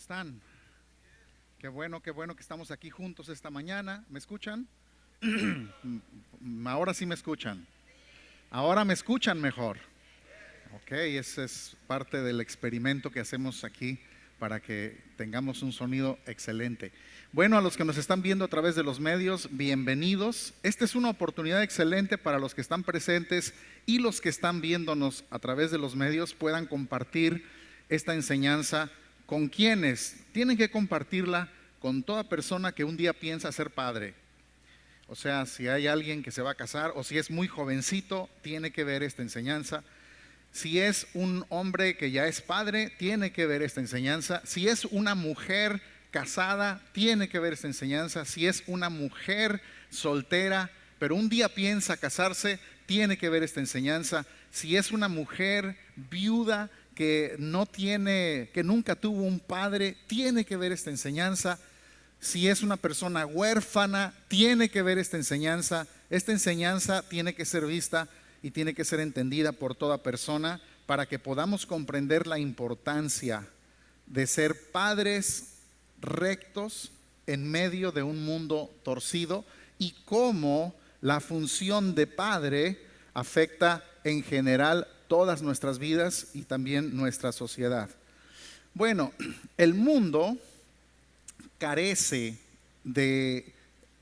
están? Qué bueno que estamos aquí juntos esta mañana. ¿Me escuchan? Ahora sí me escuchan. Ahora me escuchan mejor. Ok, ese es parte del experimento que hacemos aquí para que tengamos un sonido excelente. Bueno, a los que nos están viendo a través de los medios, bienvenidos. Esta es una oportunidad excelente para los que están presentes y los que están viéndonos a través de los medios puedan compartir esta enseñanza con quienes tienen que compartirla con toda persona que un día piensa ser padre. O sea, si hay alguien que se va a casar o si es muy jovencito, tiene que ver esta enseñanza. Si es un hombre que ya es padre, tiene que ver esta enseñanza. Si es una mujer casada, tiene que ver esta enseñanza. Si es una mujer soltera, pero un día piensa casarse, tiene que ver esta enseñanza. Si es una mujer viuda que nunca tuvo un padre, tiene que ver esta enseñanza. Si es una persona huérfana, tiene que ver esta enseñanza. Esta enseñanza tiene que ser vista y tiene que ser entendida por toda persona para que podamos comprender la importancia de ser padres rectos en medio de un mundo torcido y cómo la función de padre afecta en general todas nuestras vidas y también nuestra sociedad. Bueno, el mundo carece de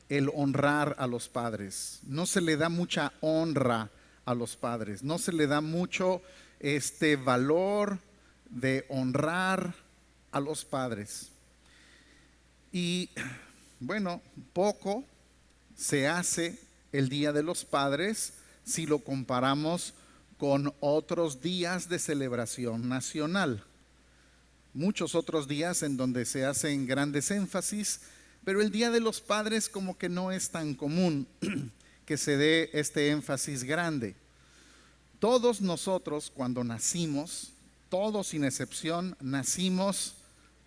el honrar a los padres. No se le da mucha honra a los padres, no se le da mucho valor de honrar a los padres. Y bueno, poco se hace el Día de los Padres si lo comparamos con otros días de celebración nacional. Muchos otros días en donde se hacen grandes énfasis, pero el Día de los Padres como que no es tan común que se dé este énfasis grande. Todos nosotros cuando nacimos, todos sin excepción, nacimos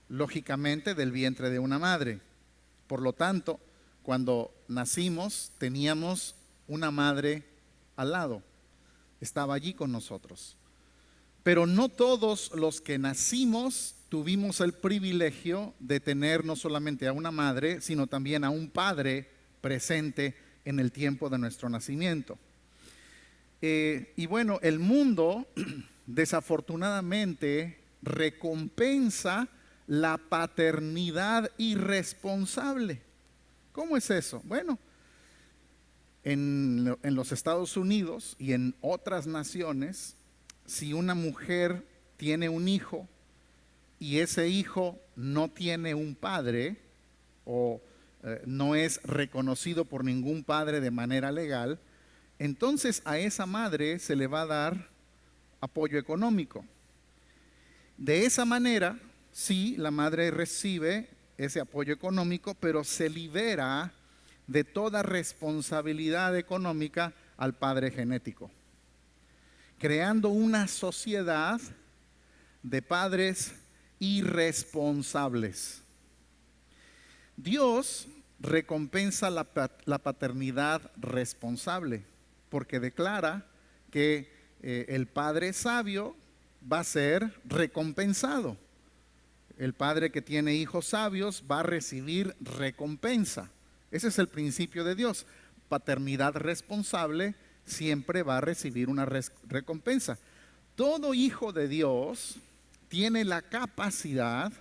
lógicamente del vientre de una madre. Por lo tanto, cuando nacimos teníamos una madre al lado, estaba allí con nosotros. Pero no todos los que nacimos tuvimos el privilegio de tener no solamente a una madre, sino también a un padre presente en el tiempo de nuestro nacimiento. Y bueno, el mundo desafortunadamente recompensa la paternidad irresponsable. ¿Cómo es eso? Bueno, en los Estados Unidos y en otras naciones, si una mujer tiene un hijo y ese hijo no tiene un padre o no es reconocido por ningún padre de manera legal, entonces a esa madre se le va a dar apoyo económico. De esa manera, sí, la madre recibe ese apoyo económico, pero se libera de toda responsabilidad económica al padre genético, creando una sociedad de padres irresponsables. Dios recompensa la paternidad responsable porque declara que el padre sabio va a ser recompensado. El padre que tiene hijos sabios va a recibir recompensa. Ese es el principio de Dios. Paternidad responsable siempre va a recibir una recompensa. Todo hijo de Dios tiene la capacidad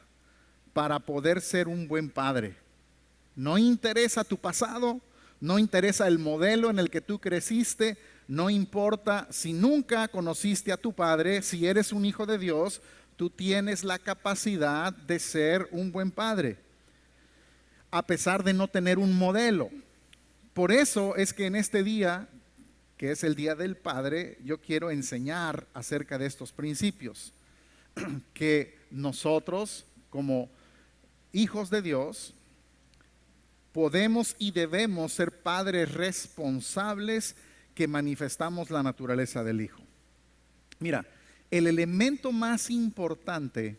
para poder ser un buen padre. No interesa tu pasado, no interesa el modelo en el que tú creciste, no importa si nunca conociste a tu padre, si eres un hijo de Dios, tú tienes la capacidad de ser un buen padre, a pesar de no tener un modelo. Por eso es que en este día, que es el Día del Padre, yo quiero enseñar acerca de estos principios, que nosotros como hijos de Dios podemos y debemos ser padres responsables que manifestamos la naturaleza del Hijo. Mira, el elemento más importante,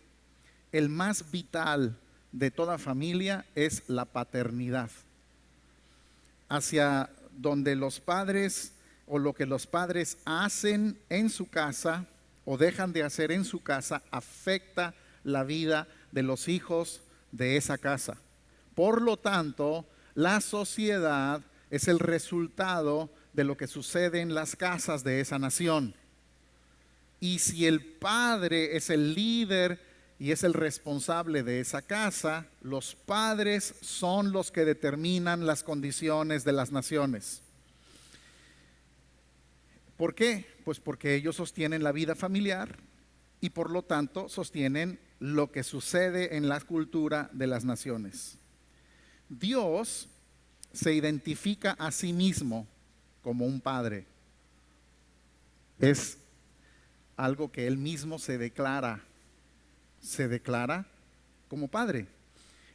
el más vital de toda familia es la paternidad. Hacia donde los padres o lo que los padres hacen en su casa o dejan de hacer en su casa afecta la vida de los hijos de esa casa. Por lo tanto, la sociedad es el resultado de lo que sucede en las casas de esa nación. Y si el padre es el líder y es el responsable de esa casa, los padres son los que determinan las condiciones de las naciones. ¿Por qué? Pues porque ellos sostienen la vida familiar y por lo tanto sostienen lo que sucede en la cultura de las naciones. Dios se identifica a sí mismo como un padre. Es algo que él mismo se declara como padre.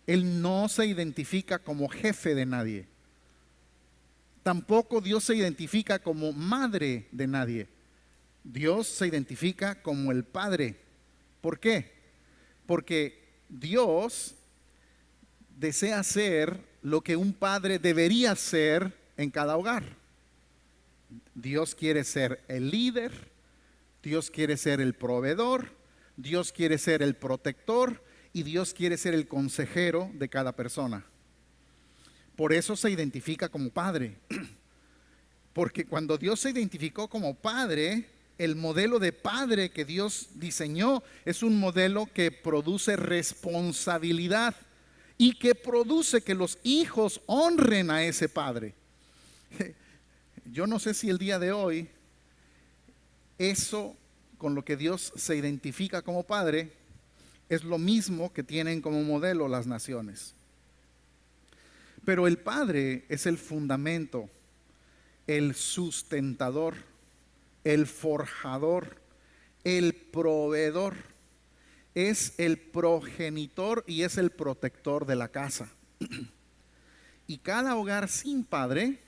Él no se identifica como jefe de nadie. Tampoco Dios se identifica como madre de nadie. Dios se identifica como el Padre. ¿Por qué? Porque Dios desea ser lo que un padre debería ser en cada hogar. Dios quiere ser el líder, Dios quiere ser el proveedor, Dios quiere ser el protector y Dios quiere ser el consejero de cada persona. Por eso se identifica como padre. Porque cuando Dios se identificó como padre, el modelo de padre que Dios diseñó es un modelo que produce responsabilidad y que produce que los hijos honren a ese padre. Yo no sé si el día de hoy eso con lo que Dios se identifica como padre es lo mismo que tienen como modelo las naciones. Pero el padre es el fundamento, el sustentador, el forjador, el proveedor, es el progenitor y es el protector de la casa. Y cada hogar sin padre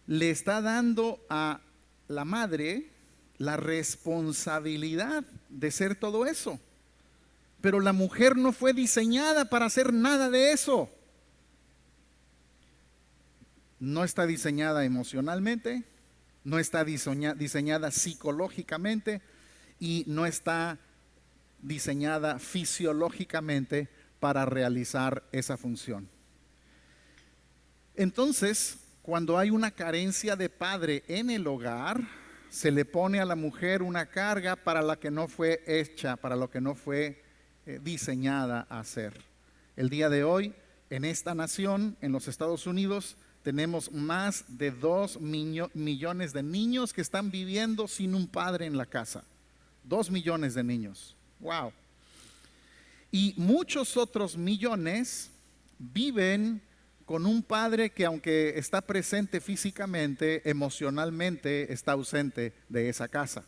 le está dando a la madre la responsabilidad de ser todo eso. Pero la mujer no fue diseñada para hacer nada de eso. No está diseñada emocionalmente, no está diseñada psicológicamente y no está diseñada fisiológicamente para realizar esa función. Entonces, cuando hay una carencia de padre en el hogar, se le pone a la mujer una carga para la que no fue hecha, para lo que no fue diseñada a hacer. El día de hoy, en esta nación, en los Estados Unidos, tenemos más de 2 millones de niños que están viviendo sin un padre en la casa. 2 millones de niños. Wow. Y muchos otros millones viven con un padre que, aunque está presente físicamente, emocionalmente está ausente de esa casa.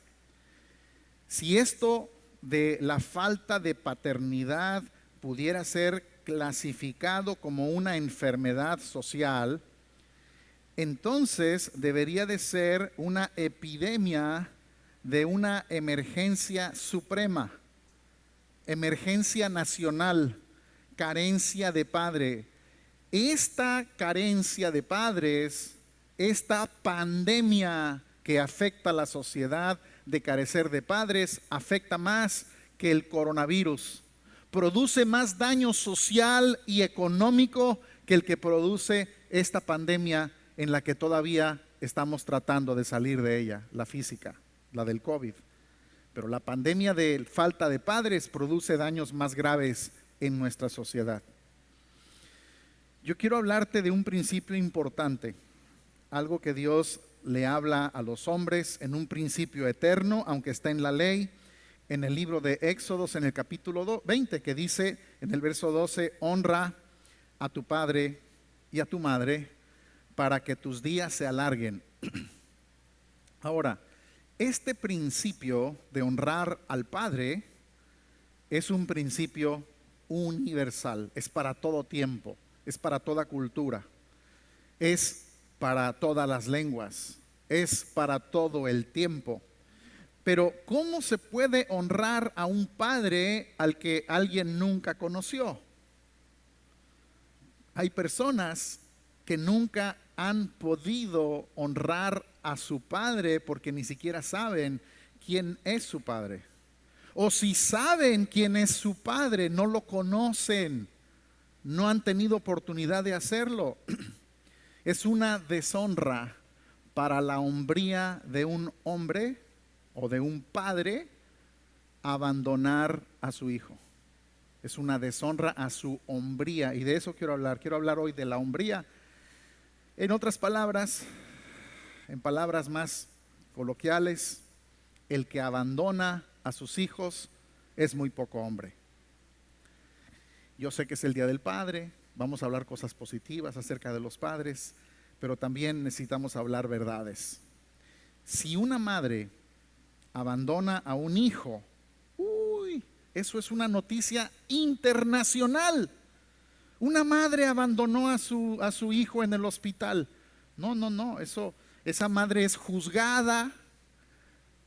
Si esto de la falta de paternidad pudiera ser clasificado como una enfermedad social, entonces debería de ser una epidemia de una emergencia suprema, emergencia nacional, carencia de padre. Esta carencia de padres, esta pandemia que afecta a la sociedad de carecer de padres, afecta más que el coronavirus. Produce más daño social y económico que el que produce esta pandemia en la que todavía estamos tratando de salir de ella, la física, la del COVID. Pero la pandemia de falta de padres produce daños más graves en nuestra sociedad. Yo quiero hablarte de un principio importante, algo que Dios le habla a los hombres en un principio eterno, aunque está en la ley, en el libro de Éxodos, en el capítulo 20, que dice en el verso 12, honra a tu padre y a tu madre para que tus días se alarguen. Ahora, este principio de honrar al padre es un principio universal, es para todo tiempo, es para toda cultura, es para todas las lenguas, es para todo el tiempo. Pero ¿cómo se puede honrar a un padre al que alguien nunca conoció? Hay personas que nunca han podido honrar a su padre porque ni siquiera saben quién es su padre. O si saben quién es su padre, no lo conocen, no han tenido oportunidad de hacerlo. Es una deshonra para la hombría de un hombre o de un padre abandonar a su hijo. Es una deshonra a su hombría, y de eso quiero hablar. Quiero hablar hoy de la hombría. En otras palabras, en palabras más coloquiales, el que abandona a sus hijos es muy poco hombre. Yo sé que es el Día del Padre, vamos a hablar cosas positivas acerca de los padres, pero también necesitamos hablar verdades. Si una madre abandona a un hijo, eso es una noticia internacional. Una madre abandonó a su hijo en el hospital. No, esa madre es juzgada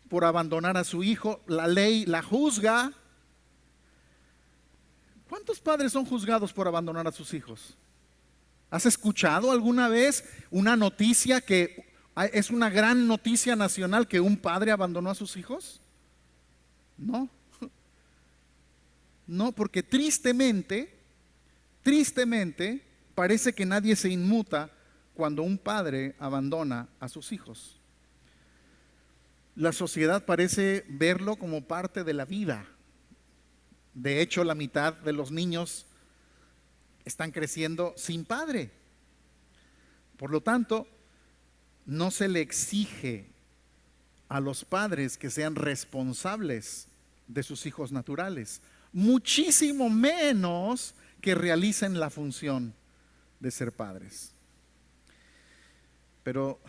por abandonar a su hijo. La ley la juzga. ¿Cuántos padres son juzgados por abandonar a sus hijos? ¿Has escuchado alguna vez una noticia que es una gran noticia nacional que un padre abandonó a sus hijos? No. No, porque tristemente, parece que nadie se inmuta cuando un padre abandona a sus hijos. La sociedad parece verlo como parte de la vida. De hecho, la mitad de los niños están creciendo sin padre. Por lo tanto, no se le exige a los padres que sean responsables de sus hijos naturales, muchísimo menos que realicen la función de ser padres. Pero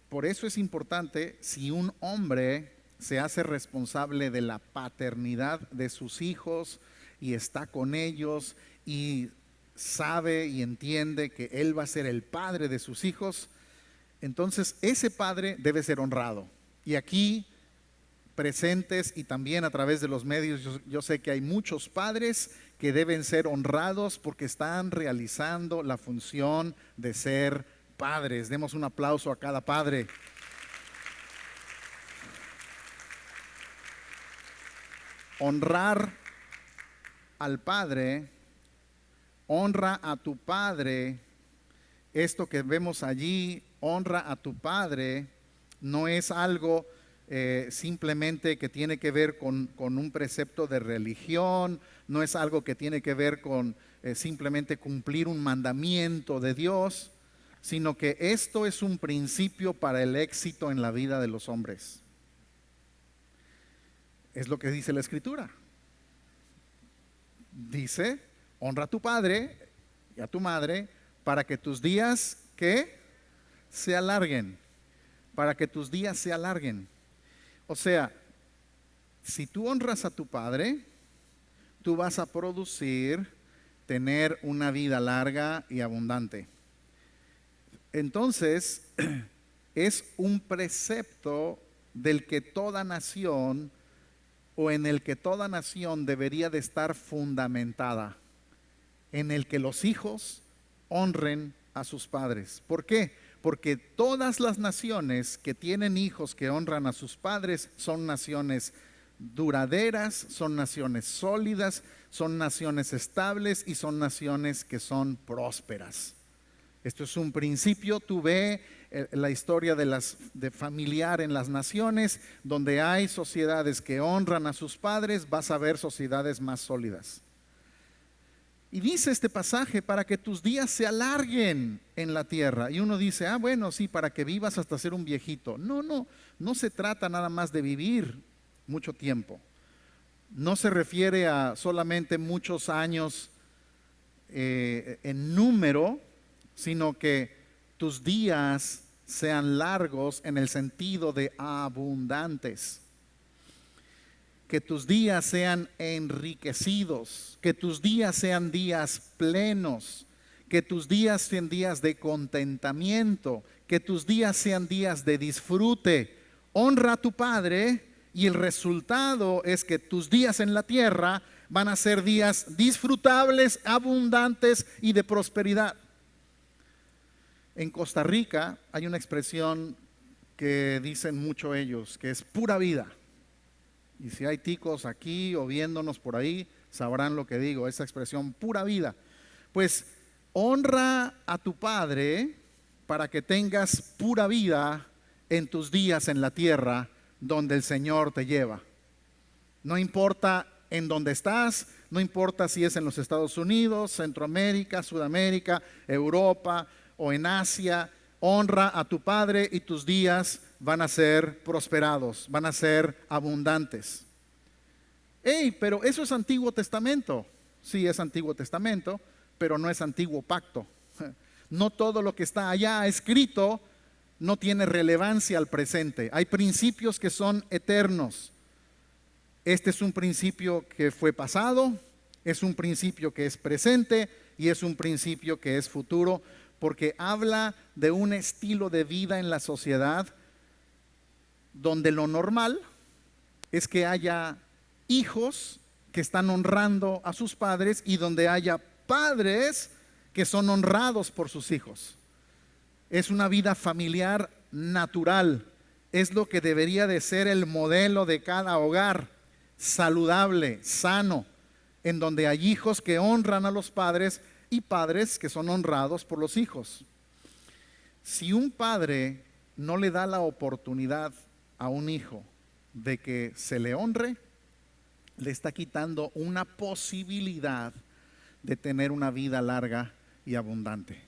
por eso es importante, si un hombre se hace responsable de la paternidad de sus hijos y está con ellos y sabe y entiende que él va a ser el padre de sus hijos, entonces ese padre debe ser honrado. Y aquí presentes y también a través de los medios, yo sé que hay muchos padres que deben ser honrados porque están realizando la función de ser padres. Demos un aplauso a cada padre. Honrar al padre, honra a tu padre. Esto que vemos allí, honra a tu padre, no es algo simplemente que tiene que ver con un precepto de religión, no es algo que tiene que ver con simplemente cumplir un mandamiento de Dios, sino que esto es un principio para el éxito en la vida de los hombres. Es lo que dice la Escritura. Dice, honra a tu padre y a tu madre para que tus días, ¿qué? Se alarguen. Para que tus días se alarguen. O sea, si tú honras a tu padre, tú vas a producir, tener una vida larga y abundante. Entonces, es un precepto del que toda nación o en el que toda nación debería de estar fundamentada, en el que los hijos honren a sus padres. ¿Por qué? Porque todas las naciones que tienen hijos que honran a sus padres son naciones duraderas, son naciones sólidas, son naciones estables y son naciones que son prósperas. Esto es un principio. Tú ve la historia de familiar en las naciones, donde hay sociedades que honran a sus padres, vas a ver sociedades más sólidas. Y dice este pasaje, para que tus días se alarguen en la tierra. Y uno dice, bueno, sí, para que vivas hasta ser un viejito. No se trata nada más de vivir mucho tiempo. No se refiere a solamente muchos años en número, sino que tus días sean largos en el sentido de abundantes. Que tus días sean enriquecidos, que tus días sean días plenos, que tus días sean días de contentamiento, que tus días sean días de disfrute. Honra a tu padre y el resultado es que tus días en la tierra van a ser días disfrutables, abundantes y de prosperidad. En Costa Rica hay una expresión que dicen mucho ellos, que es pura vida. Y si hay ticos aquí o viéndonos por ahí, sabrán lo que digo, esa expresión pura vida. Pues honra a tu padre para que tengas pura vida en tus días en la tierra donde el Señor te lleva. No importa en dónde estás, no importa si es en los Estados Unidos, Centroamérica, Sudamérica, Europa o en Asia, honra a tu padre y tus días van a ser prosperados, van a ser abundantes. Hey, pero eso es Antiguo Testamento. Sí, es Antiguo Testamento, pero no es Antiguo Pacto. No todo lo que está allá escrito no tiene relevancia al presente. Hay principios que son eternos. Este es un principio que fue pasado, es un principio que es presente y es un principio que es futuro, porque habla de un estilo de vida en la sociedad donde lo normal es que haya hijos que están honrando a sus padres y donde haya padres que son honrados por sus hijos. Es una vida familiar natural, es lo que debería de ser el modelo de cada hogar, saludable, sano, en donde hay hijos que honran a los padres y padres que son honrados por los hijos. Si un padre no le da la oportunidad a un hijo de que se le honre, le está quitando una posibilidad de tener una vida larga y abundante.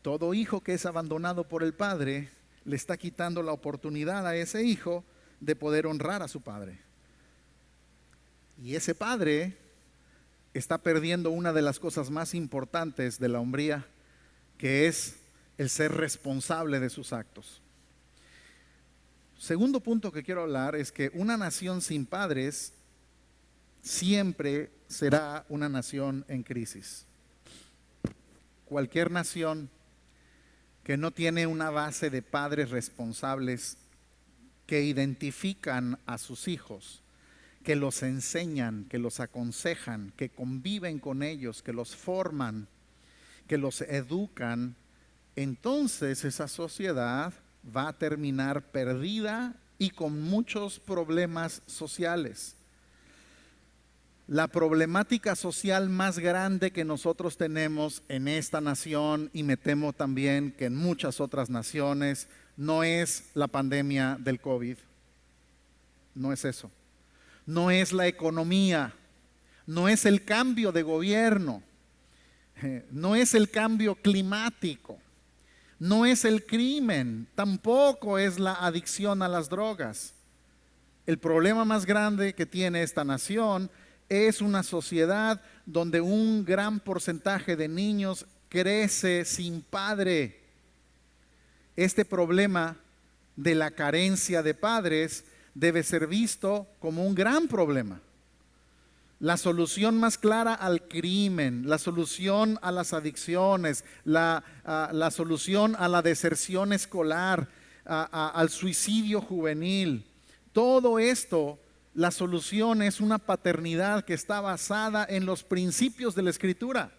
Todo hijo que es abandonado por el padre le está quitando la oportunidad a ese hijo de poder honrar a su padre. Y ese padre está perdiendo una de las cosas más importantes de la hombría, que es el ser responsable de sus actos. Segundo punto que quiero hablar es que una nación sin padres siempre será una nación en crisis. Cualquier nación que no tiene una base de padres responsables que identifican a sus hijos, que los enseñan, que los aconsejan, que conviven con ellos, que los forman, que los educan, entonces esa sociedad va a terminar perdida y con muchos problemas sociales. La problemática social más grande que nosotros tenemos en esta nación, y me temo también que en muchas otras naciones, no es la pandemia del COVID. No es eso. No es la economía. No es el cambio de gobierno. No es el cambio climático. No es el crimen. Tampoco es la adicción a las drogas. El problema más grande que tiene esta nación es una sociedad donde un gran porcentaje de niños crece sin padre. Este problema de la carencia de padres debe ser visto como un gran problema. La solución más clara al crimen, la solución a las adicciones, la solución a la deserción escolar, al suicidio juvenil, todo esto, la solución es una paternidad que está basada en los principios de la Escritura.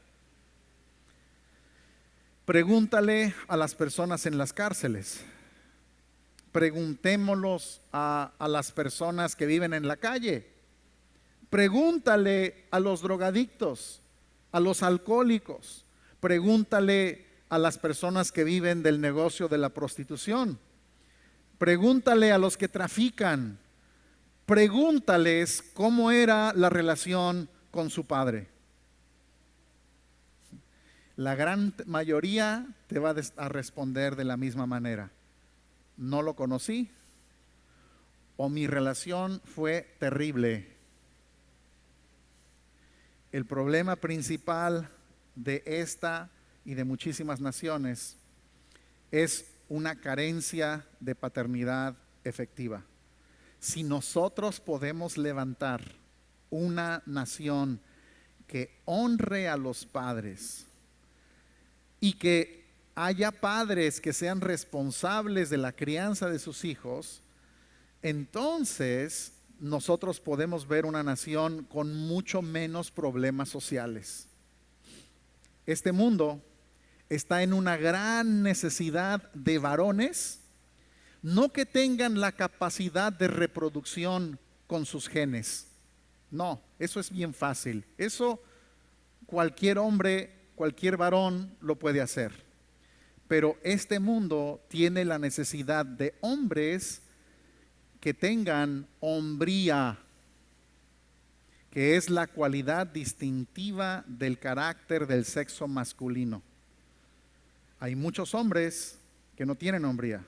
Pregúntale a las personas en las cárceles. Preguntémoslos a las personas que viven en la calle. Pregúntale a los drogadictos, a los alcohólicos. Pregúntale a las personas que viven del negocio de la prostitución. Pregúntale a los que trafican. Pregúntales cómo era la relación con su padre. La gran mayoría te va a responder de la misma manera. No lo conocí, o mi relación fue terrible. El problema principal de esta y de muchísimas naciones es una carencia de paternidad efectiva. Si nosotros podemos levantar una nación que honre a los padres y que haya padres que sean responsables de la crianza de sus hijos, entonces nosotros podemos ver una nación con mucho menos problemas sociales. Este mundo está en una gran necesidad de varones no que tengan la capacidad de reproducción con sus genes. No, eso es bien fácil. Eso cualquier hombre, cualquier varón lo puede hacer. Pero este mundo tiene la necesidad de hombres que tengan hombría, que es la cualidad distintiva del carácter del sexo masculino. Hay muchos hombres que no tienen hombría.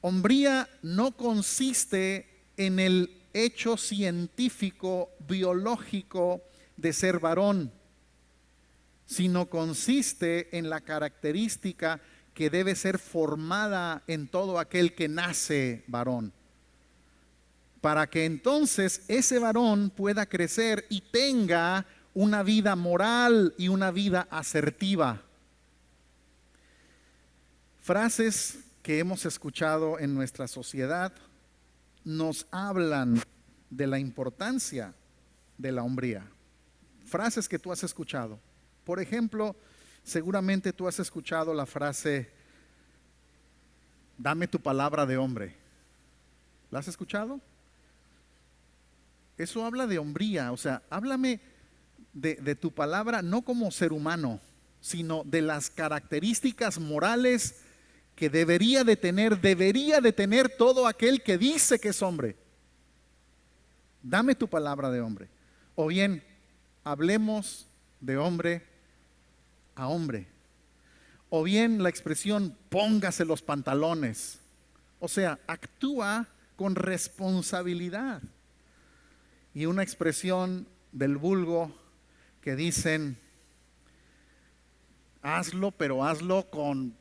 Hombría no consiste en el hecho científico, biológico de ser varón, sino consiste en la característica que debe ser formada en todo aquel que nace varón, para que entonces ese varón pueda crecer y tenga una vida moral y una vida asertiva. Frases que hemos escuchado en nuestra sociedad nos hablan de la importancia de la hombría. Frases que tú has escuchado. Por ejemplo, seguramente tú has escuchado la frase, dame tu palabra de hombre. ¿La has escuchado? Eso habla de hombría, o sea, háblame de tu palabra no como ser humano, sino de las características morales que debería de tener todo aquel que dice que es hombre. Dame tu palabra de hombre. O bien, hablemos de hombre a hombre. O bien la expresión póngase los pantalones. O sea, actúa con responsabilidad. Y una expresión del vulgo que dicen, hazlo, pero hazlo con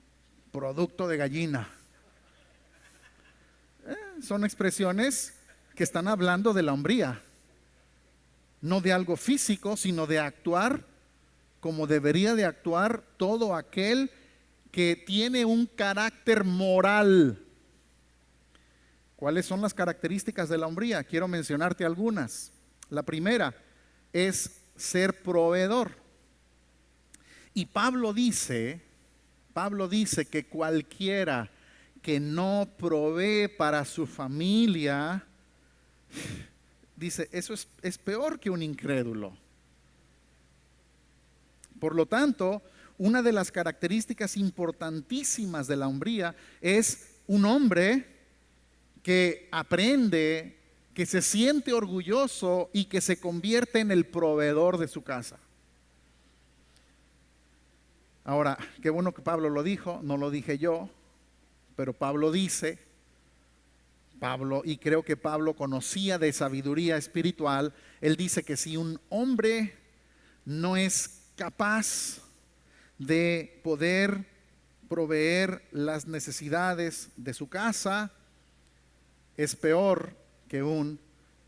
producto de gallina. Son expresiones que están hablando de la hombría, no de algo físico, sino de actuar como debería de actuar todo aquel que tiene un carácter moral. ¿Cuáles son las características de la hombría? Quiero mencionarte algunas. La primera es ser proveedor. Y Pablo dice que cualquiera que no provee para su familia, dice, eso es peor que un incrédulo. Por lo tanto, una de las características importantísimas de la hombría es un hombre que aprende, que se siente orgulloso y que se convierte en el proveedor de su casa. Ahora, qué bueno que Pablo lo dijo, no lo dije yo, pero Pablo dice, y creo que Pablo conocía de sabiduría espiritual, él dice que si un hombre no es capaz de poder proveer las necesidades de su casa, es peor que un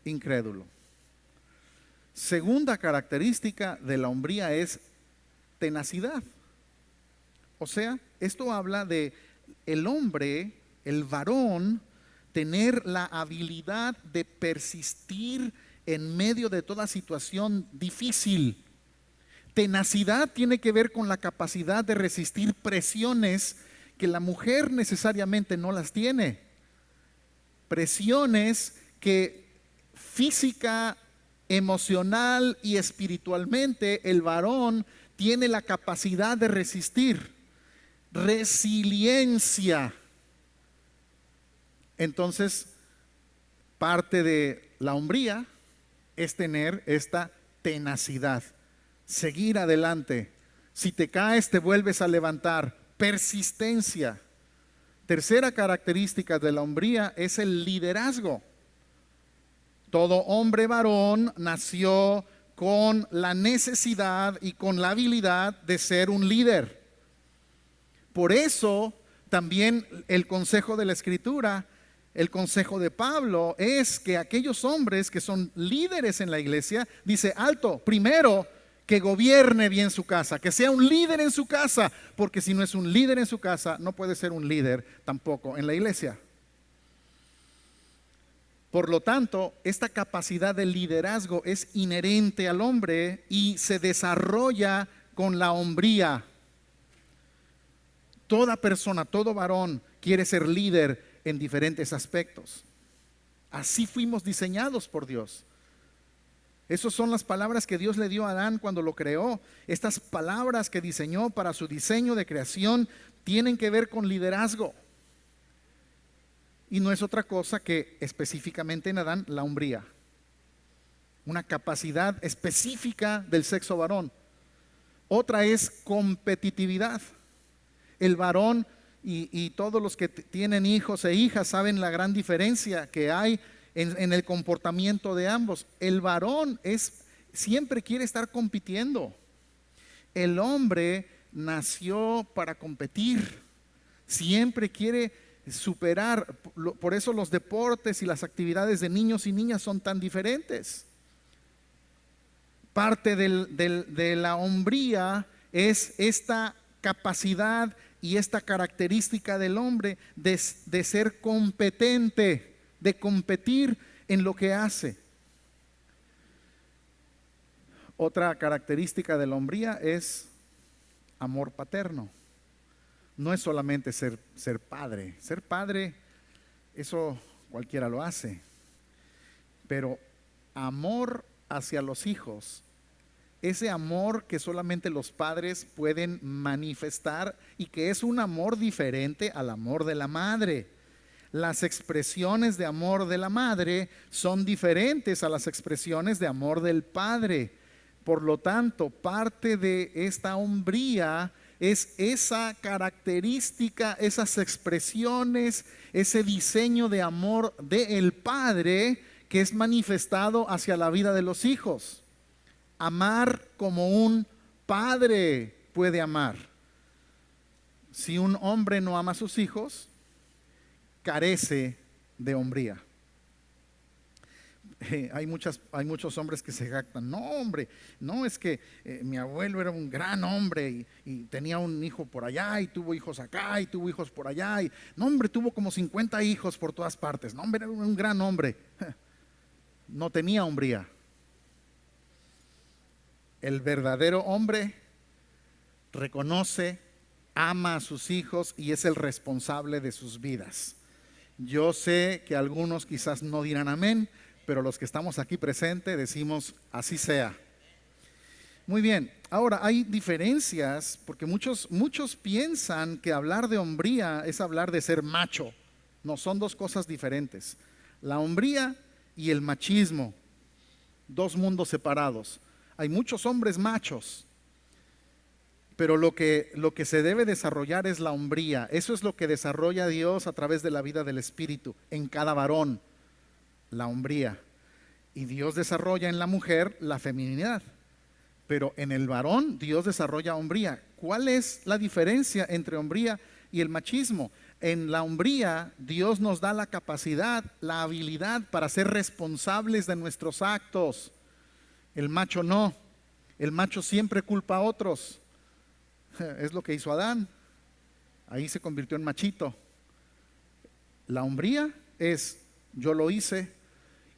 incrédulo. Segunda característica de la hombría es tenacidad. O sea, esto habla de el hombre, el varón, tener la habilidad de persistir en medio de toda situación difícil. Tenacidad tiene que ver con la capacidad de resistir presiones que la mujer necesariamente no las tiene. Presiones que física, emocional y espiritualmente el varón tiene la capacidad de resistir. Resiliencia. Entonces, parte de la hombría es tener esta tenacidad, seguir adelante. Si te caes, te vuelves a levantar. Persistencia. Tercera característica de la hombría es el liderazgo. Todo hombre varón nació con la necesidad y con la habilidad de ser un líder. Por eso también el consejo de la Escritura, el consejo de Pablo es que aquellos hombres que son líderes en la iglesia, dice, alto, primero que gobierne bien su casa, que sea un líder en su casa, porque si no es un líder en su casa, no puede ser un líder tampoco en la iglesia. Por lo tanto, esta capacidad de liderazgo es inherente al hombre y se desarrolla con la hombría. Toda persona, todo varón quiere ser líder, en diferentes aspectos. Así fuimos diseñados por Dios. Esas son las palabras que Dios le dio a Adán cuando lo creó. Estas palabras que diseñó para su diseño de creación tienen que ver con liderazgo. Y no es otra cosa que específicamente en Adán la hombría. Una capacidad específica del sexo varón. Otra es competitividad. El varón y todos los que tienen hijos e hijas saben la gran diferencia que hay en el comportamiento de ambos. El varón siempre quiere estar compitiendo. El hombre nació para competir. Siempre quiere superar. Por eso los deportes y las actividades de niños y niñas son tan diferentes. Parte de la hombría es esta capacidad y esta característica del hombre de ser competente, de competir en lo que hace. Otra característica de la hombría es amor paterno. No es solamente ser padre. Ser padre, eso cualquiera lo hace. Pero amor hacia los hijos, ese amor que solamente los padres pueden manifestar y que es un amor diferente al amor de la madre. Las expresiones de amor de la madre son diferentes a las expresiones de amor del padre. Por lo tanto, parte de esta hombría es esa característica, esas expresiones, ese diseño de amor del padre que es manifestado hacia la vida de los hijos. Amar como un padre puede amar. Si un hombre no ama a sus hijos, carece de hombría. Hay muchos hombres que se jactan. No, hombre, no, es que mi abuelo era un gran hombre y tenía un hijo por allá y tuvo hijos acá y tuvo hijos por allá. No, hombre, tuvo como 50 hijos por todas partes. No, hombre, era un gran hombre. No tenía hombría. El verdadero hombre reconoce, ama a sus hijos y es el responsable de sus vidas. Yo sé que algunos quizás no dirán amén, pero los que estamos aquí presentes decimos así sea. Muy bien, ahora hay diferencias porque muchos piensan que hablar de hombría es hablar de ser macho. No, son dos cosas diferentes. La hombría y el machismo, dos mundos separados. Hay muchos hombres machos, pero lo que se debe desarrollar es la hombría. Eso es lo que desarrolla Dios a través de la vida del Espíritu en cada varón, la hombría. Y Dios desarrolla en la mujer la feminidad, pero en el varón Dios desarrolla hombría. ¿Cuál es la diferencia entre hombría y el machismo? En la hombría Dios nos da la capacidad, la habilidad para ser responsables de nuestros actos. El macho no. El macho siempre culpa a otros. Es lo que hizo Adán. Ahí se convirtió en machito. La hombría es: yo lo hice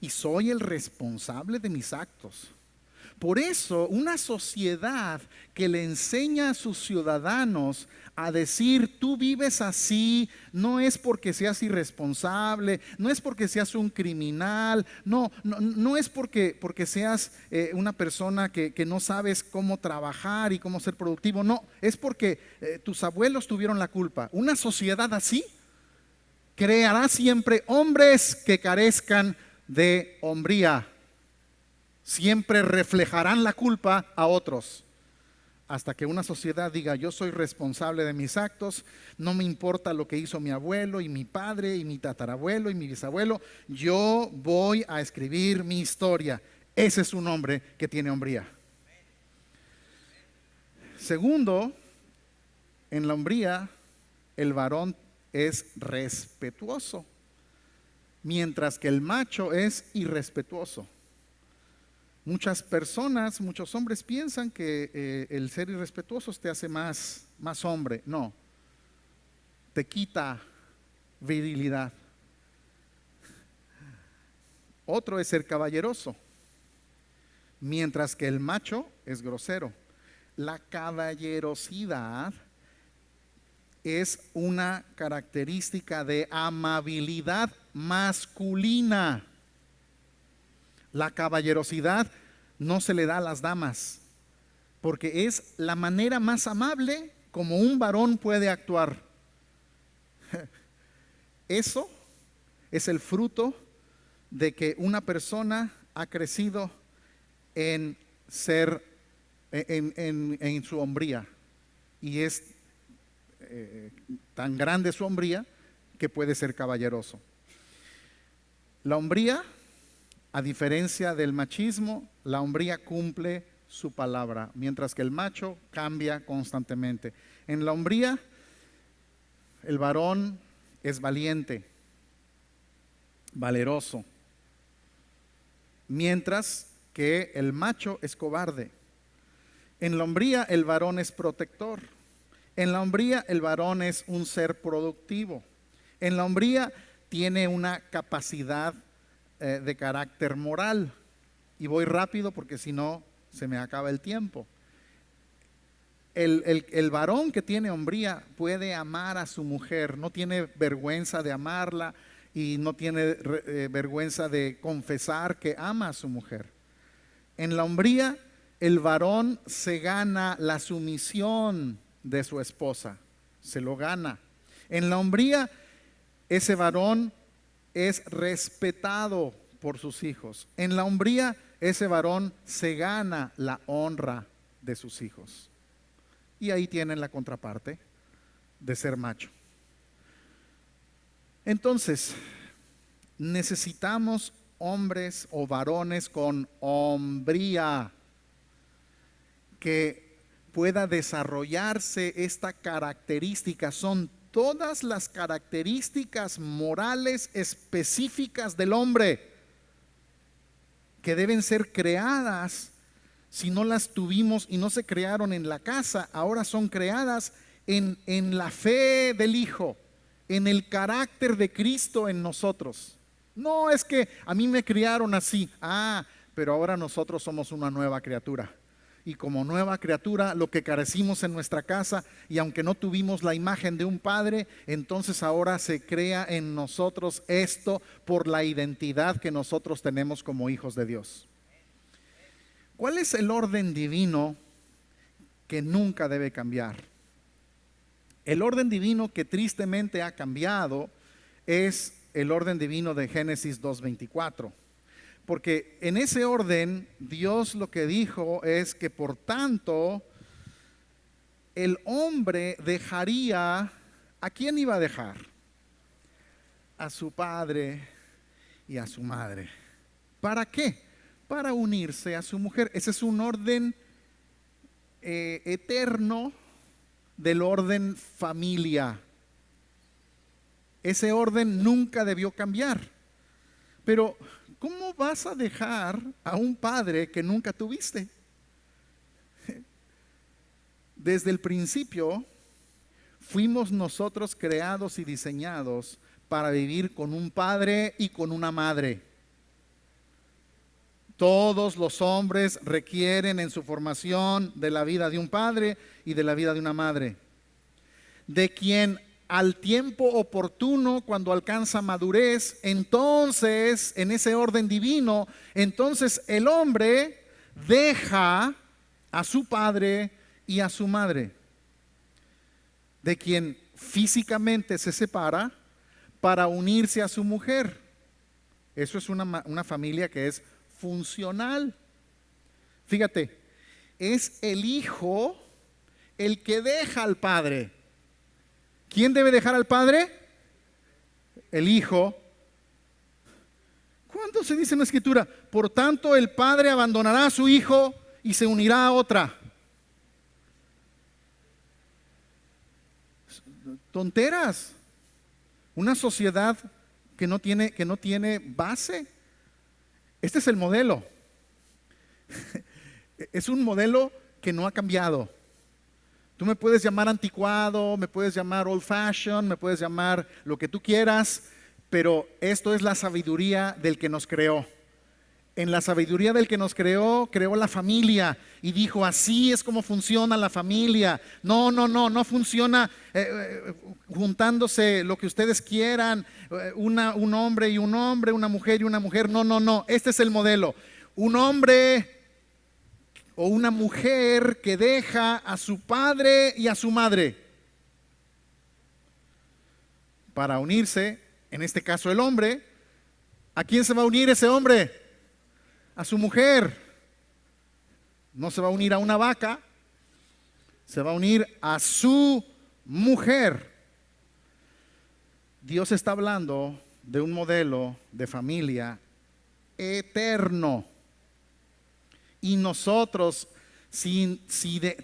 y soy el responsable de mis actos. Por eso, una sociedad que le enseña a sus ciudadanos a decir, tú vives así, no es porque seas irresponsable, no es porque seas un criminal, no es porque seas una persona que no sabes cómo trabajar y cómo ser productivo, no, es porque tus abuelos tuvieron la culpa. Una sociedad así creará siempre hombres que carezcan de hombría. Siempre reflejarán la culpa a otros, hasta que una sociedad diga, yo soy responsable de mis actos, no me importa lo que hizo mi abuelo y mi padre y mi tatarabuelo y mi bisabuelo, yo voy a escribir mi historia. Ese es un hombre que tiene hombría. Segundo, en la hombría el varón es respetuoso, mientras que el macho es irrespetuoso. Muchas personas, muchos hombres piensan que el ser irrespetuoso te hace más hombre. No, te quita virilidad. Otro es ser caballeroso, mientras que el macho es grosero. La caballerosidad es una característica de amabilidad masculina. La caballerosidad no se le da a las damas, porque es la manera más amable como un varón puede actuar. Eso es el fruto de que una persona ha crecido en ser, en su hombría, y es tan grande su hombría que puede ser caballeroso. La hombría, a diferencia del machismo, la hombría cumple su palabra, mientras que el macho cambia constantemente. En la hombría, el varón es valiente, valeroso, mientras que el macho es cobarde. En la hombría, el varón es protector. En la hombría, el varón es un ser productivo. En la hombría tiene una capacidad de carácter moral. Y voy rápido porque si no se me acaba el tiempo. El varón que tiene hombría puede amar a su mujer, no tiene vergüenza de amarla y no tiene vergüenza de confesar que ama a su mujer. En la hombría, el varón se gana la sumisión de su esposa, se lo gana. En la hombría, ese varón es respetado por sus hijos. En la hombría, ese varón se gana la honra de sus hijos. Y ahí tienen la contraparte de ser macho. Entonces, necesitamos hombres o varones con hombría, que pueda desarrollarse esta característica. Son todas las características morales específicas del hombre que deben ser creadas. Si no las tuvimos y no se crearon en la casa, ahora son creadas en la fe del Hijo, en el carácter de Cristo en nosotros. No es que a mí me criaron así, pero ahora nosotros somos una nueva criatura. Y como nueva criatura, lo que carecimos en nuestra casa, y aunque no tuvimos la imagen de un padre, entonces ahora se crea en nosotros esto por la identidad que nosotros tenemos como hijos de Dios. ¿Cuál es el orden divino que nunca debe cambiar? El orden divino que tristemente ha cambiado es el orden divino de Génesis 2:24. Porque en ese orden Dios lo que dijo es que por tanto el hombre dejaría, ¿a quién iba a dejar? A su padre y a su madre. ¿Para qué? Para unirse a su mujer. Ese es un orden eterno del orden familia. Ese orden nunca debió cambiar. Pero ¿cómo vas a dejar a un padre que nunca tuviste? Desde el principio fuimos nosotros creados y diseñados para vivir con un padre y con una madre. Todos los hombres requieren en su formación de la vida de un padre y de la vida de una madre, de quien al tiempo oportuno, cuando alcanza madurez, entonces en ese orden divino, entonces el hombre deja a su padre y a su madre, de quien físicamente se separa para unirse a su mujer. Eso es una familia que es funcional. Fíjate, es el hijo el que deja al padre. ¿Quién debe dejar al padre? El hijo. ¿Cuándo se dice en la escritura? Por tanto, el padre abandonará a su hijo y se unirá a otra. Tonteras. Una sociedad que no tiene base. Este es el modelo. Es un modelo que no ha cambiado. Tú me puedes llamar anticuado, me puedes llamar old fashion, me puedes llamar lo que tú quieras, pero esto es la sabiduría del que nos creó. En la sabiduría del que nos creó, creó la familia y dijo, así es como funciona la familia. No funciona juntándose lo que ustedes quieran, un hombre y un hombre, una mujer y una mujer. No, este es el modelo. Un hombre o una mujer que deja a su padre y a su madre para unirse, en este caso el hombre. ¿A quién se va a unir ese hombre? A su mujer. No se va a unir a una vaca, se va a unir a su mujer. Dios está hablando de un modelo de familia eterno. Y nosotros, si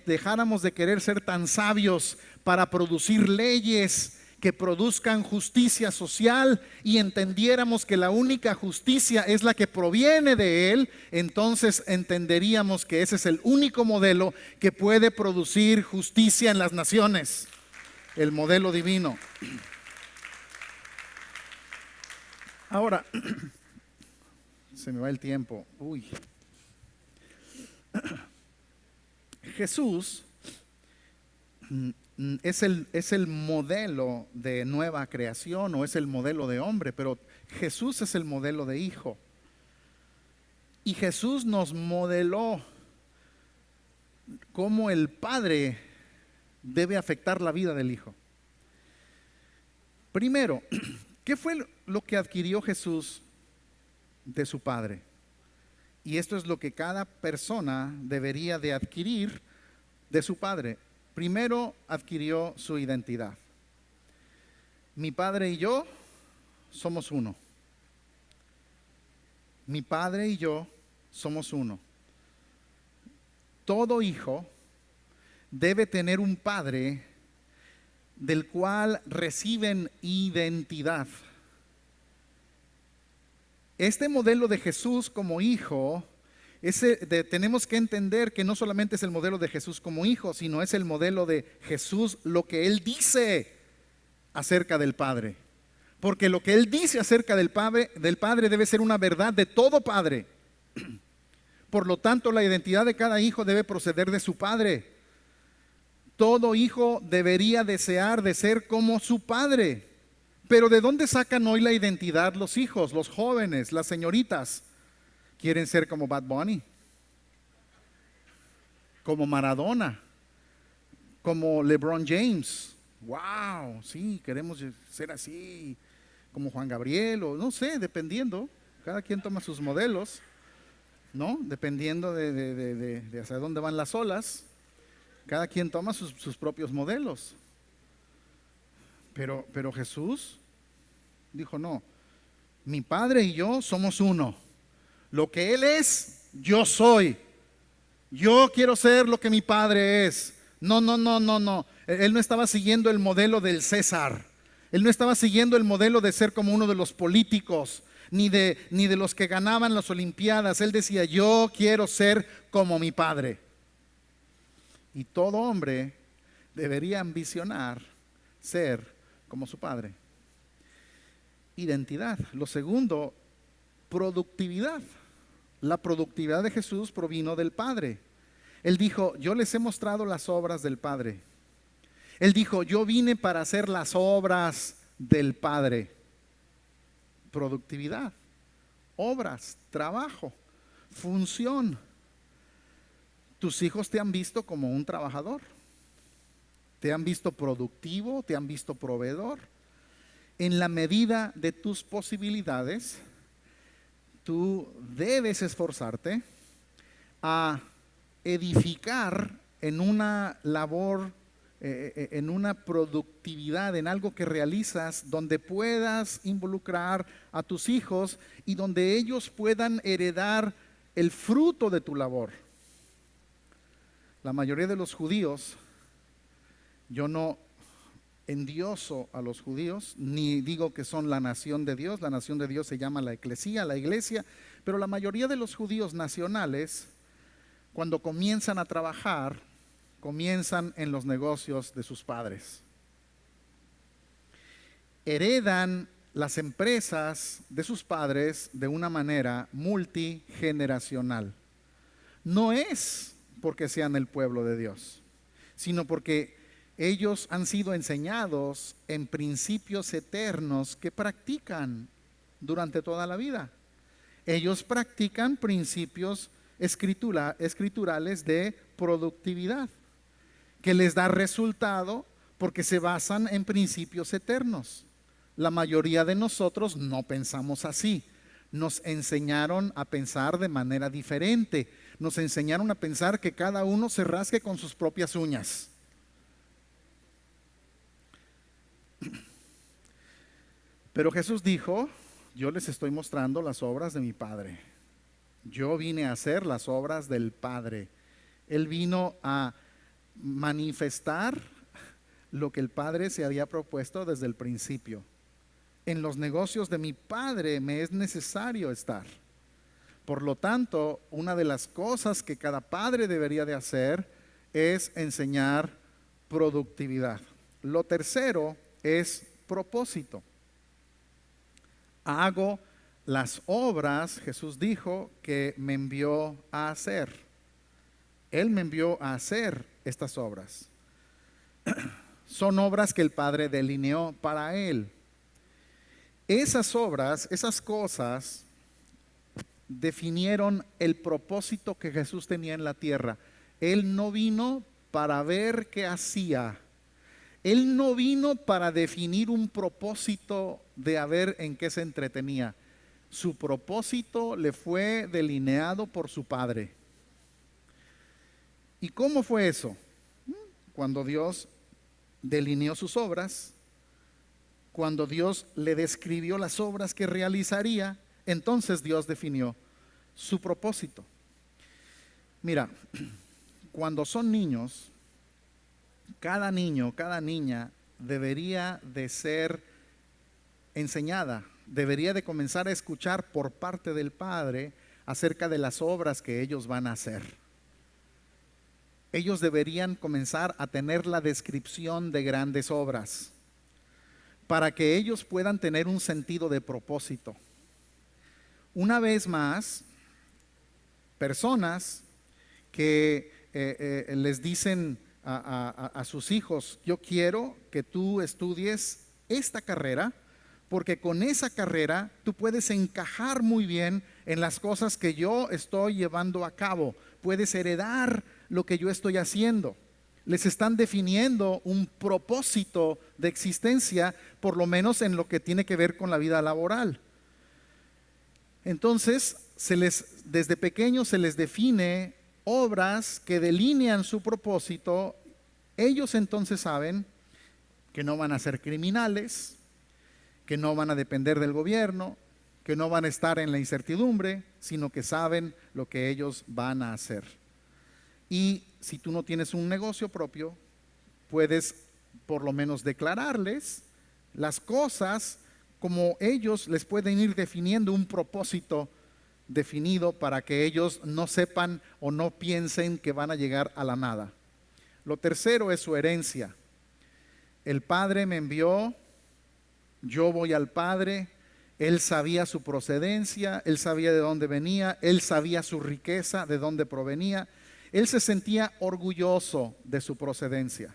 dejáramos de querer ser tan sabios para producir leyes que produzcan justicia social y entendiéramos que la única justicia es la que proviene de Él, entonces entenderíamos que ese es el único modelo que puede producir justicia en las naciones, el modelo divino. Ahora, se me va el tiempo. Jesús es el modelo de nueva creación, o es el modelo de hombre, pero Jesús es el modelo de hijo. Y Jesús nos modeló cómo el Padre debe afectar la vida del hijo. Primero, ¿qué fue lo que adquirió Jesús de su Padre? Y esto es lo que cada persona debería de adquirir de su Padre. Primero, adquirió su identidad. Mi Padre y yo somos uno. Mi Padre y yo somos uno. Todo hijo debe tener un padre del cual reciben identidad. Este modelo de Jesús como hijo, tenemos que entender que no solamente es el modelo de Jesús como hijo, sino es el modelo de Jesús, lo que Él dice acerca del Padre. Porque lo que Él dice acerca del Padre debe ser una verdad de todo padre. Por lo tanto, la identidad de cada hijo debe proceder de su padre. Todo hijo debería desear de ser como su padre. Pero ¿de dónde sacan hoy la identidad los hijos, los jóvenes, las señoritas? Quieren ser como Bad Bunny, como Maradona, como LeBron James. Wow, sí, queremos ser así, como Juan Gabriel, o no sé, dependiendo. Cada quien toma sus modelos, ¿no? Dependiendo de hacia dónde van las olas. Cada quien toma sus propios modelos. Pero Jesús dijo, no, mi Padre y yo somos uno. Lo que Él es, yo soy. Yo quiero ser lo que mi Padre es. No. Él no estaba siguiendo el modelo del César. Él no estaba siguiendo el modelo de ser como uno de los políticos, ni de los que ganaban las Olimpiadas. Él decía, yo quiero ser como mi Padre. Y todo hombre debería ambicionar ser como su Padre. Identidad. Lo segundo, productividad. La productividad de Jesús provino del Padre. Él dijo, yo les he mostrado las obras del Padre. Él dijo, yo vine para hacer las obras del Padre. Productividad, obras, trabajo, función. Tus hijos te han visto como un trabajador. Te han visto productivo, te han visto proveedor. En la medida de tus posibilidades, tú debes esforzarte a edificar en una labor, en una productividad, en algo que realizas, donde puedas involucrar a tus hijos y donde ellos puedan heredar el fruto de tu labor. La mayoría de los judíos, yo no endioso a los judíos, ni digo que son la nación de Dios. La nación de Dios se llama la eclesía, la iglesia, pero la mayoría de los judíos nacionales, cuando comienzan a trabajar, comienzan en los negocios de sus padres. Heredan las empresas de sus padres de una manera multigeneracional. No es porque sean el pueblo de Dios, sino porque ellos han sido enseñados en principios eternos que practican durante toda la vida. Ellos practican principios escriturales de productividad, que les da resultado porque se basan en principios eternos. La mayoría de nosotros no pensamos así. Nos enseñaron a pensar de manera diferente. Nos enseñaron a pensar que cada uno se rasque con sus propias uñas. Pero Jesús dijo: yo les estoy mostrando las obras de mi Padre. Yo vine a hacer las obras del Padre. Él vino a manifestar lo que el Padre se había propuesto desde el principio. En los negocios de mi Padre me es necesario estar. Por lo tanto, una de las cosas que cada padre debería de hacer es enseñar productividad. Lo tercero es propósito. Hago las obras, Jesús dijo, que me envió a hacer. Él me envió a hacer estas obras. Son obras que el Padre delineó para Él. Esas obras, esas cosas, definieron el propósito que Jesús tenía en la tierra. Él no vino para ver qué hacía. Él no vino para definir un propósito de a ver en qué se entretenía. Su propósito le fue delineado por su Padre. ¿Y cómo fue eso? Cuando Dios delineó sus obras, cuando Dios le describió las obras que realizaría, entonces Dios definió su propósito. Mira, cuando son niños, cada niño, cada niña debería de ser enseñada, debería de comenzar a escuchar por parte del Padre acerca de las obras que ellos van a hacer. Ellos deberían comenzar a tener la descripción de grandes obras para que ellos puedan tener un sentido de propósito. Una vez más, personas que les dicen a sus hijos: yo quiero que tú estudies esta carrera, porque con esa carrera tú puedes encajar muy bien en las cosas que yo estoy llevando a cabo, puedes heredar lo que yo estoy haciendo. Les están definiendo un propósito de existencia, por lo menos en lo que tiene que ver con la vida laboral. Entonces, desde pequeños se les define obras que delinean su propósito. Ellos entonces saben que no van a ser criminales, que no van a depender del gobierno, que no van a estar en la incertidumbre, sino que saben lo que ellos van a hacer. Y si tú no tienes un negocio propio, puedes por lo menos declararles las cosas como ellos les pueden ir definiendo un propósito definido para que ellos no sepan o no piensen que van a llegar a la nada. Lo tercero es su herencia. El Padre me envió, yo voy al Padre. Él sabía su procedencia, Él sabía de dónde venía, Él sabía su riqueza, de dónde provenía. Él se sentía orgulloso de su procedencia.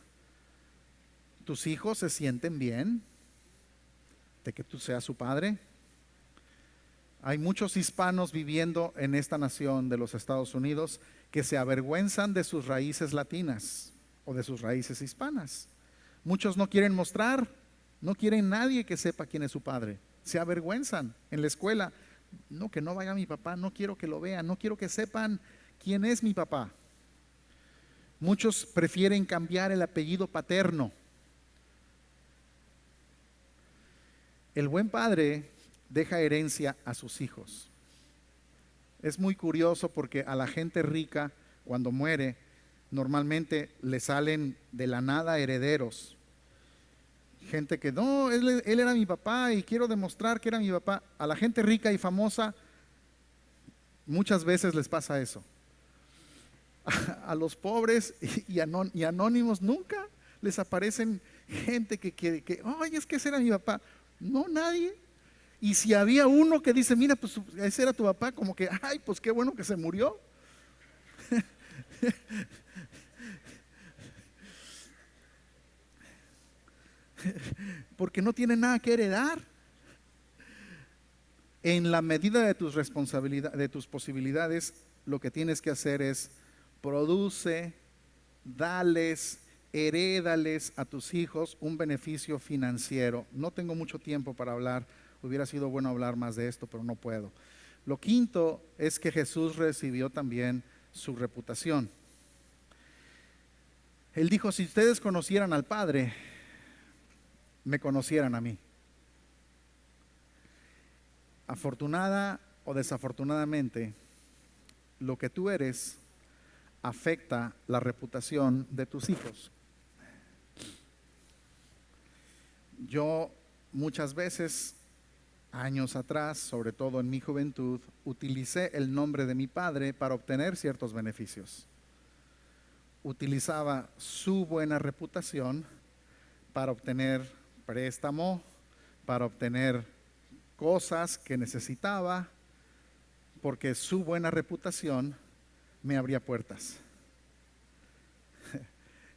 ¿Tus hijos se sienten bien de que tú seas su padre? Hay muchos hispanos viviendo en esta nación de los Estados Unidos que se avergüenzan de sus raíces latinas o de sus raíces hispanas. Muchos no quieren mostrar, no quieren nadie que sepa quién es su padre. Se avergüenzan en la escuela. No, que no vaya mi papá, no quiero que lo vean, no quiero que sepan quién es mi papá. Muchos prefieren cambiar el apellido paterno. El buen padre deja herencia a sus hijos. Es muy curioso porque a la gente rica, cuando muere, normalmente le salen de la nada herederos. Gente que no, él era mi papá y quiero demostrar que era mi papá. A la gente rica y famosa muchas veces les pasa eso. A los pobres y anónimos nunca les aparecen gente que oye, es que ese era mi papá. No, nadie. Y si había uno que dice, mira, pues ese era tu papá, como que, ay, pues qué bueno que se murió. Porque no tiene nada que heredar. En la medida de tus responsabilidades, de tus posibilidades, lo que tienes que hacer es produce, dales, herédales a tus hijos un beneficio financiero. No tengo mucho tiempo para hablar, hubiera sido bueno hablar más de esto, pero no puedo. Lo quinto es que Jesús recibió también su reputación. Él dijo, si ustedes conocieran al Padre, me conocieran a mí. Afortunada o desafortunadamente, lo que tú eres afecta la reputación de tus hijos. Yo muchas veces, años atrás, sobre todo en mi juventud, utilicé el nombre de mi padre para obtener ciertos beneficios. Utilizaba su buena reputación para obtener préstamo, para obtener cosas que necesitaba, porque su buena reputación me abría puertas.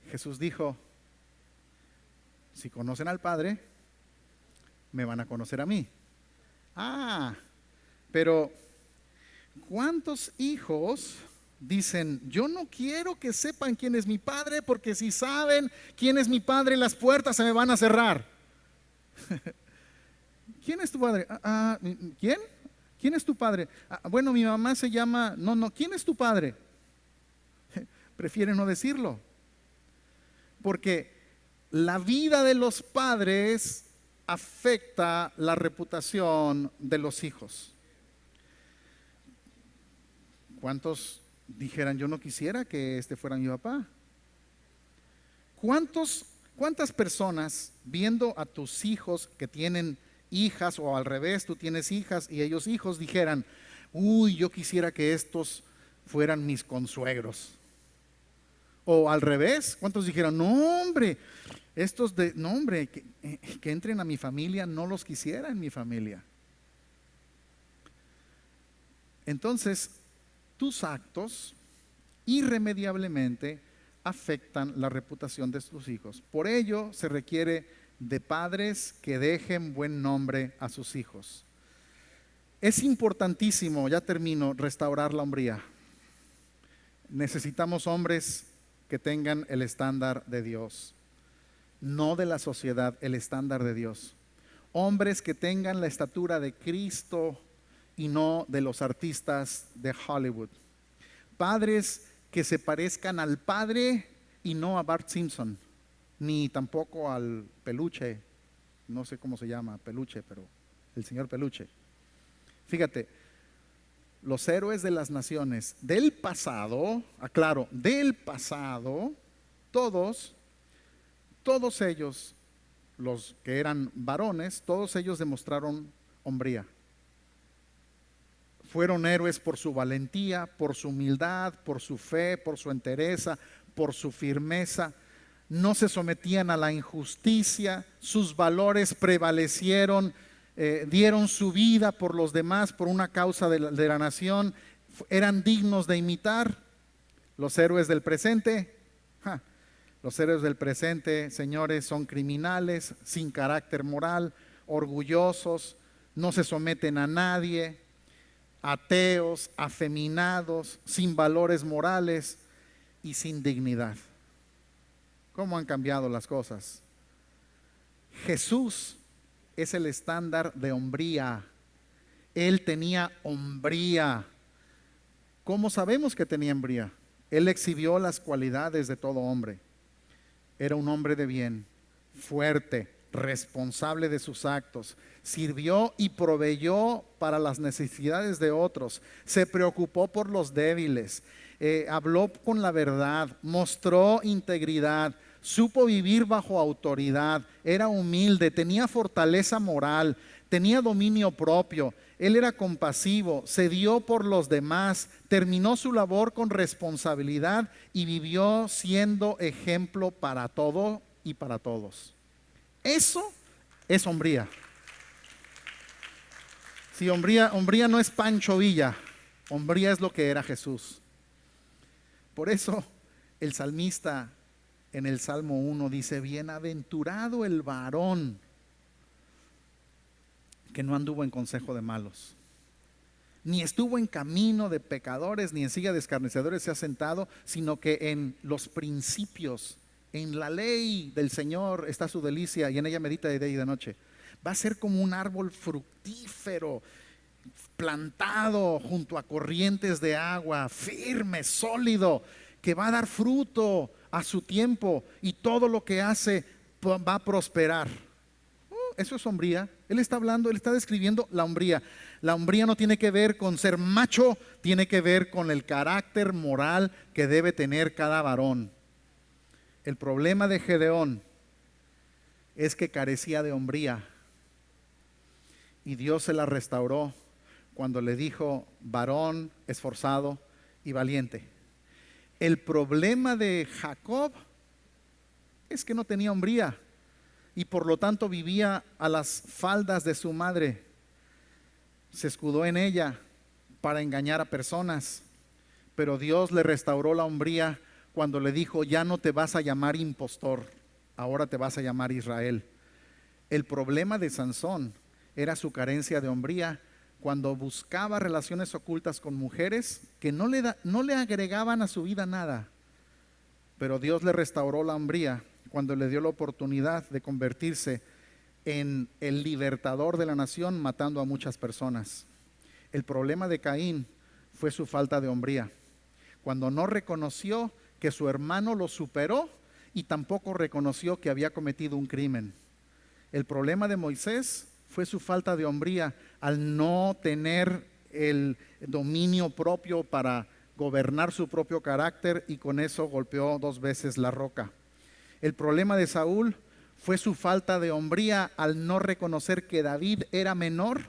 Jesús dijo, si conocen al Padre, me van a conocer a mí. Pero ¿cuántos hijos dicen, yo no quiero que sepan quién es mi Padre, porque si saben quién es mi Padre, las puertas se me van a cerrar? ¿Quién es tu padre? ¿Quién? ¿Quién es tu padre? Bueno, mi mamá se llama... No, ¿quién es tu padre? Prefieren no decirlo. Porque la vida de los padres afecta la reputación de los hijos. ¿Cuántos dijeran, yo no quisiera que este fuera mi papá? ¿Cuántas personas viendo a tus hijos que tienen hijas, o al revés, tú tienes hijas y ellos hijos, dijeran, uy, yo quisiera que estos fueran mis consuegros? O al revés, ¿cuántos dijeron, no hombre, que entren a mi familia, no los quisiera en mi familia? Entonces, tus actos irremediablemente afectan la reputación de tus hijos. Por ello se requiere de padres que dejen buen nombre a sus hijos. Es importantísimo, ya termino, restaurar la hombría. Necesitamos hombres que tengan el estándar de Dios, no de la sociedad, el estándar de Dios. Hombres que tengan la estatura de Cristo y no de los artistas de Hollywood. Padres que se parezcan al Padre y no a Bart Simpson, ni tampoco al Peluche, no sé cómo se llama, Peluche, pero el señor Peluche. Fíjate, los héroes de las naciones del pasado, aclaro, del pasado, todos ellos, los que eran varones, todos ellos demostraron hombría. Fueron héroes por su valentía, por su humildad, por su fe, por su entereza, por su firmeza. No se sometían a la injusticia, sus valores prevalecieron, dieron su vida por los demás, por una causa de la nación, eran dignos de imitar. Los héroes del presente, los héroes del presente, señores, son criminales, sin carácter moral, orgullosos, no se someten a nadie, ateos, afeminados, sin valores morales y sin dignidad. ¿Cómo han cambiado las cosas? Jesús es el estándar de hombría. Él tenía hombría. ¿Cómo sabemos que tenía hombría? Él exhibió las cualidades de todo hombre. Era un hombre de bien, fuerte, responsable de sus actos, sirvió y proveyó para las necesidades de otros, se preocupó por los débiles, habló con la verdad, mostró integridad, supo vivir bajo autoridad, era humilde, tenía fortaleza moral, tenía dominio propio, él era compasivo, se dio por los demás, terminó su labor con responsabilidad y vivió siendo ejemplo para todo y para todos. Eso es hombría. Sí, hombría no es Pancho Villa, hombría es lo que era Jesús. Por eso el salmista en el Salmo 1 dice: bienaventurado el varón que no anduvo en consejo de malos, ni estuvo en camino de pecadores, ni en silla de escarnecedores se ha sentado, sino que en los principios, en la ley del Señor está su delicia, y en ella medita de día y de noche. Va a ser como un árbol fructífero, plantado junto a corrientes de agua, firme, sólido, que va a dar fruto a su tiempo, y todo lo que hace va a prosperar. Eso es hombría. Él está hablando, él está describiendo la hombría. La hombría no tiene que ver con ser macho, tiene que ver con el carácter moral que debe tener cada varón. El problema de Gedeón es que carecía de hombría, y Dios se la restauró cuando le dijo: varón esforzado y valiente. El problema de Jacob es que no tenía hombría, y por lo tanto vivía a las faldas de su madre. Se escudó en ella para engañar a personas, pero Dios le restauró la hombría cuando le dijo: ya no te vas a llamar impostor, ahora te vas a llamar Israel. El problema de Sansón era su carencia de hombría cuando buscaba relaciones ocultas con mujeres que no le agregaban a su vida nada. Pero Dios le restauró la hombría cuando le dio la oportunidad de convertirse en el libertador de la nación, matando a muchas personas. El problema de Caín fue su falta de hombría, cuando no reconoció que su hermano lo superó y tampoco reconoció que había cometido un crimen. El problema de Moisés fue su falta de hombría al no tener el dominio propio para gobernar su propio carácter, y con eso golpeó 2 veces la roca. El problema de Saúl fue su falta de hombría al no reconocer que David era menor,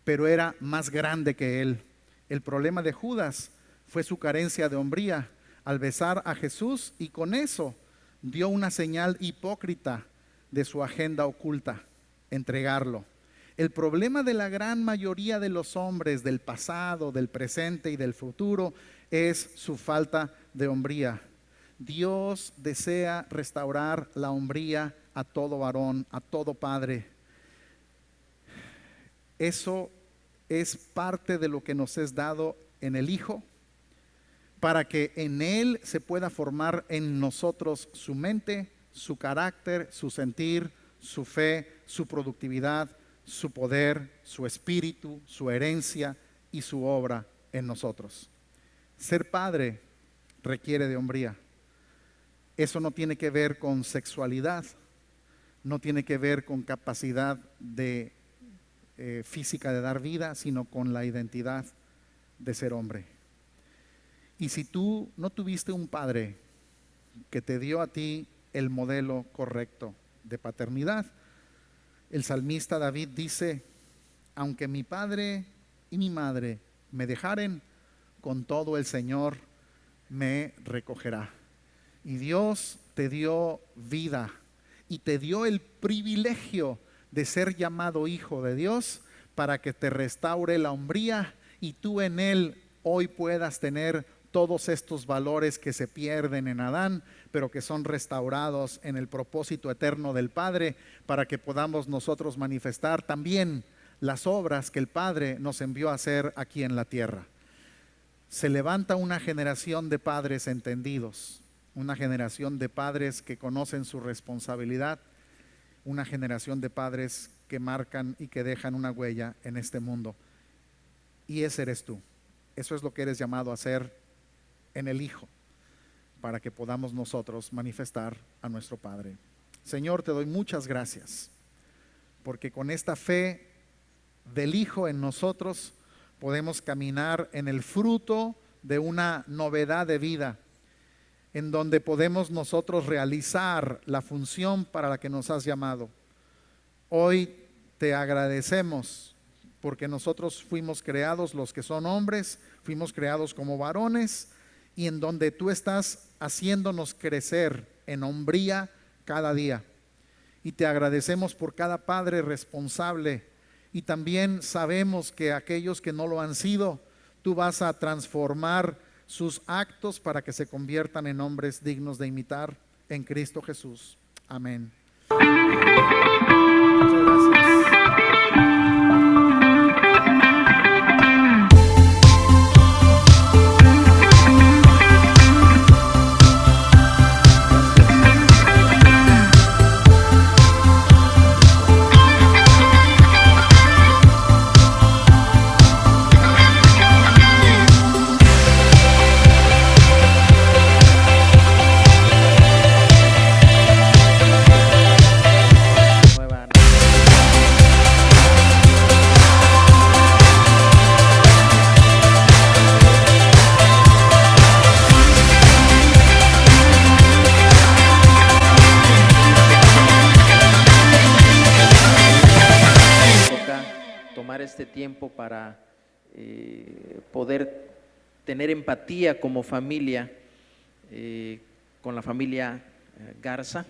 pero era más grande que él. El problema de Judas fue su carencia de hombría al besar a Jesús, y con eso dio una señal hipócrita de su agenda oculta: entregarlo. El problema de la gran mayoría de los hombres del pasado, del presente y del futuro es su falta de hombría. Dios desea restaurar la hombría a todo varón, a todo padre. Eso es parte de lo que nos es dado en el Hijo, para que en Él se pueda formar en nosotros su mente, su carácter, su sentir, su fe, su productividad, su poder, su espíritu, su herencia y su obra en nosotros. Ser padre requiere de hombría. Eso no tiene que ver con sexualidad, no tiene que ver con capacidad de física de dar vida, sino con la identidad de ser hombre. Y si tú no tuviste un padre que te dio a ti el modelo correcto de paternidad, el salmista David dice: aunque mi padre y mi madre me dejaren, con todo el Señor me recogerá. Y Dios te dio vida y te dio el privilegio de ser llamado hijo de Dios, para que te restaure la hombría y tú en Él hoy puedas tener todos estos valores que se pierden en Adán, pero que son restaurados en el propósito eterno del Padre, para que podamos nosotros manifestar también las obras que el Padre nos envió a hacer aquí en la tierra. Se levanta una generación de padres entendidos, una generación de padres que conocen su responsabilidad, una generación de padres que marcan y que dejan una huella en este mundo. Y ese eres tú. Eso es lo que eres llamado a hacer en el Hijo, para que podamos nosotros manifestar a nuestro Padre. Señor, te doy muchas gracias, porque con esta fe del Hijo en nosotros podemos caminar en el fruto de una novedad de vida, en donde podemos nosotros realizar la función para la que nos has llamado. Hoy te agradecemos porque nosotros fuimos creados, los que son hombres, fuimos creados como varones, y en donde tú estás haciéndonos crecer en hombría cada día. Y te agradecemos por cada padre responsable y también sabemos que aquellos que no lo han sido, tú vas a transformar sus actos para que se conviertan en hombres dignos de imitar en Cristo Jesús. Amén. Muchas gracias. Nueva. Toca tomar este tiempo para poder tener empatía como familia con la familia Garza.